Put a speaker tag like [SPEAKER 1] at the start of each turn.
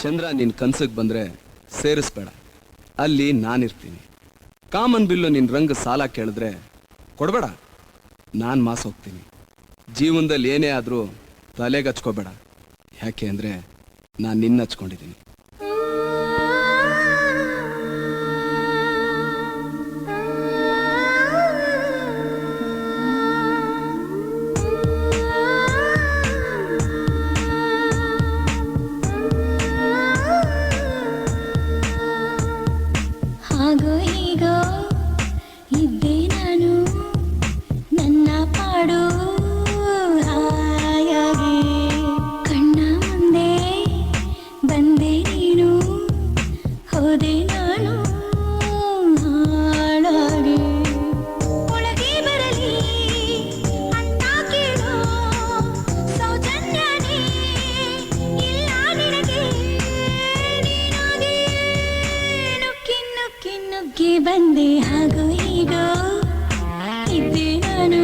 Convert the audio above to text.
[SPEAKER 1] ಚಂದ್ರ ನಿನ್ ಕನ್ಸಿಗೆ ಬಂದ್ರೆ ಸೇರಿಸ್ಬೇಡ, ಅಲ್ಲಿ ನಾನಿರ್ತೀನಿ. ಕಾಮನ್ ಬಿಲ್ಲು ನಿನ್ ರಂಗ ಸಾಲ ಕೇಳಿದ್ರೆ ಕೊಡ್ಬೇಡ, ನಾನು ಮಾಸ್ ಹೋಗ್ತೀನಿ. ಜೀವನದಲ್ಲಿ ಏನೇ ಆದರೂ ತಲೆಗೆ ಹಚ್ಕೋಬೇಡ, ಯಾಕೆ ಅಂದರೆ ನಾನು ನಿನ್ನ ಹಚ್ಕೊಂಡಿದ್ದೀನಿ.
[SPEAKER 2] ಹಾಗೋ ಹೀಗೋ ಇದ್ದೆ ನಾನು ನನ್ನ ಪಾಡು ಹಾಯಾಗಿ, ಕಣ್ಣ ಮುಂದೆ ಬಂದೆ ನೀನು, ಹೋದೆ ನಾನು ಹಾಳಾಗಿ. ಒಳಗೆ ಬರಲಿ ಅಂತ ಕೇಳೋ ಸೌಜನ್ಯನೇ ಇಲ್ಲ ನಿನಗೆ, ನೀನಾಗಿ ನುಗ್ಗಿ ನುಗ್ಗಿ ನುಗ್ಗಿ ಬಂದೆ. ಹಾಗೋ ಹೀಗೋ ಇದ್ದೆ ನಾನು